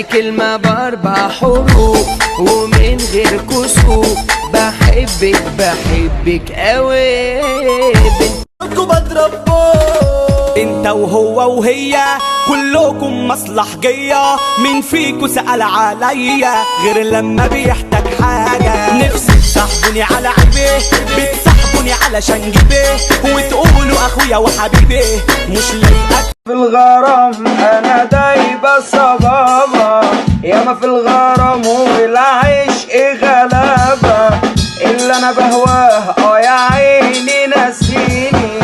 دي كلمة باربع حروف ومن غير كسوف، بحبك بحبك قوي. بنتكم بتربوا انت وهو وهي كلكم مصلحجية، مين فيكو سأل عليا غير لما بيحتاج حاجة؟ نفسي تصاحبوني على عيبي، بتصاحبوني علشان جيبي، وتقولوا اخويا وحبيبي مش لايقك في الغرام. انا دايبة صبابة ياما في الغرام، والعشق غلابة. اللي انا بهواه يا عيني ناسيني،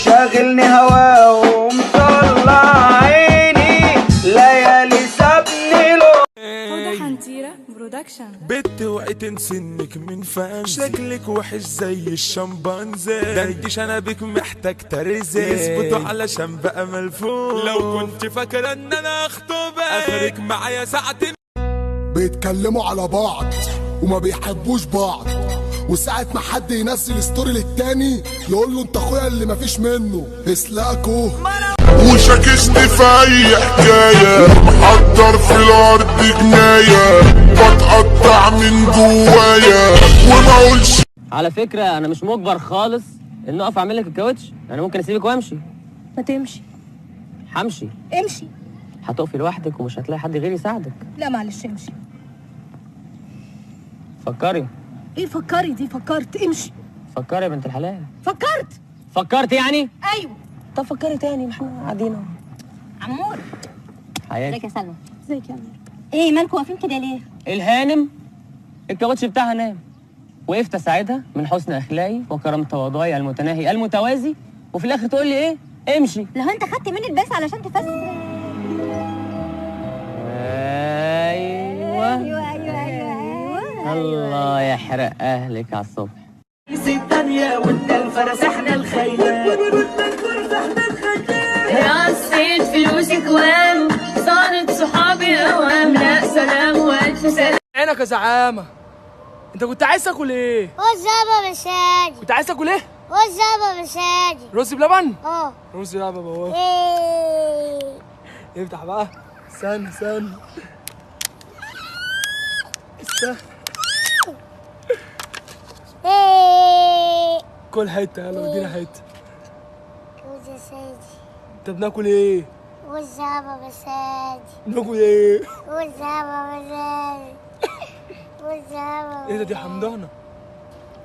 شاغلني هواه ومطلع عيني، ليالي سابني له. هدى حنتيرة برودكشن. بنت وقت سنك من فان، شكلك وحش زي الشمبانزي، دردش انا بك محتاج ترزي، يثبتوا علشان بقى ملفوف. لو كنت فاكرة ان انا اخطبك اخرك معايا ساعتين. بيتكلموا على بعض وما بيحبوش بعض، وساعة ما حد ينزل ستوري للتاني يقول له انت اخويا اللي مفيش منه اسلاكوا. وشاكشني في اي حكاية، محضر في الارض جناية، بتقطع من جوايا وما اقولش. على فكرة انا مش مجبر خالص ان اقف اعمل لك الكاوتش، انا ممكن اسيبك وامشي. ما تمشي. همشي. امشي. هتقفي لوحدك ومش هتلاقي حد غيري يساعدك. لا معلش امشي. فكري. ايه فكري دي؟ فكرت. امشي. فكري يا بنت الحلال. فكرت. فكرت يعني؟ ايوه. طب فكري تاني، ما احنا قاعدين اهو. عمور. حياتي. ازيك يا سلمى؟ ازيك يا عمور؟ ايه مالكوا واقفين كده ليه؟ الهانم الكاوتش بتاعها نام، وقفت اساعدها من حسن اخلاقي وكرم تواضعي المتناهي المتوازي، وفي الاخر تقول لي ايه؟ امشي. لو انت خدت مني الباس علشان تفسر. ايوه ايوه الله يحرق اهلك على الصبح. الثانية وانت الفرس احنا الخيال، رصيت فلوسي كوام، صارت صحابي اوام، لا سلام والف سلام. عينك يا زعامة، انت كنت عايز تاكل ايه؟ رز بابا مشاجي. كنت عايز تاكل ايه؟ رز بابا مشاجي. رز بلبن؟ اه رز بلبن بابا. افتح بقى. استنى استنى كل حتة، يلا ادينا حتة. رز يا سيدي. انت بناكل ايه؟ رز بابا مشاجي. بناكل ايه؟ رز بابا مشاجي. رز بابا. ايه ده؟ دي حمضانة.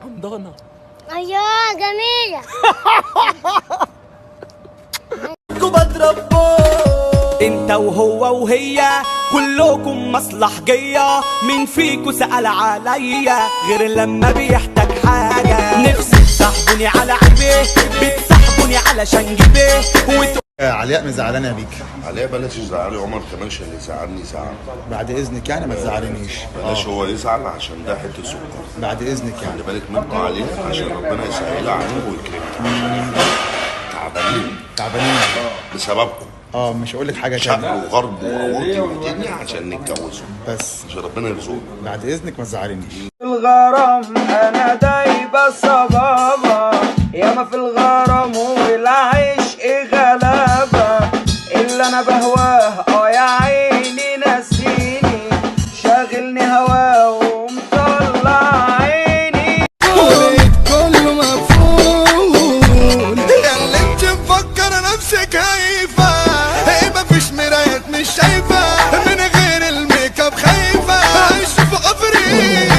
حمضانة. ايوه جميلة. انت وهو وهي كلكم مصلحجية، مين فيكو سأل عليا غير لما بيحتاج حاجة؟ نفسي تصاحبوني على عيبي، بتصاحبوني علشان جيبي، علياء مزعلانه بيك. عليا بلاش تزعلي عمر كمان، عشان اللي يزعلني يزعل. بعد اذنك يعني ما تزعلنيش. بلاش هو يزعل عشان ده حته سكر. بعد اذنك يعني. خلي بالك منه عليه عشان ربنا يسهلها عليه ويكرمه. تعبانين بسببكم. مش هقول لك حاجه تانية. شرق وغرب وعوضي ودنيا عشان نتجوزوا، بس عشان ربنا يرزقنا. بعد اذنك ما تزعلنيش. في الغرام انا دايبة صبابة ياما في الغرام، والعشق غلابة. اللي انا بهواه يا عيني ناسيني، شاغلني هواه ومطلع عيني. كله مفهوم. اللي انت مفكر نفسك هايفة، ايه مفيش مرايات مش شايفة، من غير الميك اب خايفة، عايش في عفريت.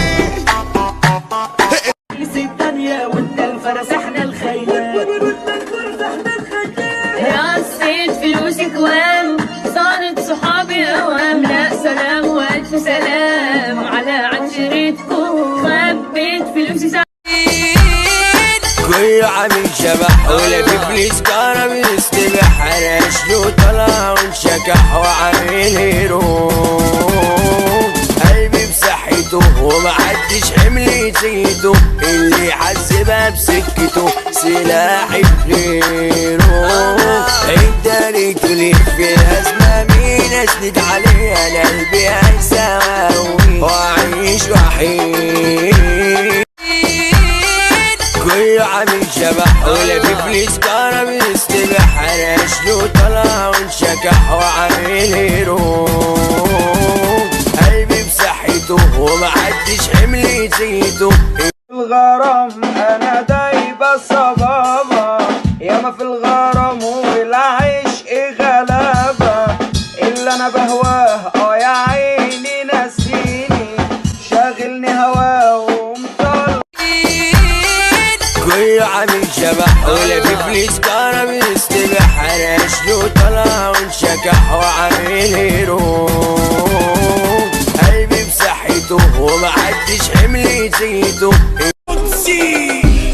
الثانية وانت الفرس احنا الخيال، رصيت فلوسي كوام، صارت صحابي اوام، لا سلام والف سلام على عشرتكم، خبيت فلوسي سعيد. كله عامل شبح ولا في فليس كارة بيستبح، انا شلو طلع وانشكح وعامل هيرو، قلبي بصحته ومحدش حمل يزيده، اللي حسبها بسكته سلاحي بغيره. انت ليه تلف في الازمه مين اسند عليه؟ انا قلبي هيساوي واعيش وحيد. كله عامل شبح ولا في فليس كارة بيستبح حرش له طلع وانشكح وعامل هيرو قلبي بصحته ومحدش حمل يزيده الغرام انا دايبة صبابة ياما في الغرام والعشق غلابة اللي انا بهواه يا عيني ناسيني شاغلني هواه ومطلع كله عامل شبح ولا في فليس كارة بيستبح حرش له طلع وانشكح وعامل هيرو قلبي بصحته ومحدش حمل يزيده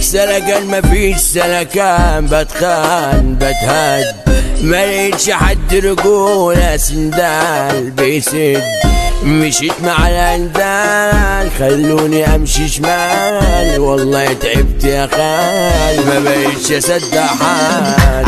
سلكان مفيش سلكان بتخان بتهد ملقتش حد رجولة سندال بيسد مشيت مع الاندال خلوني امشي شمال والله تعبت يا خال ما بقتش اصدق حال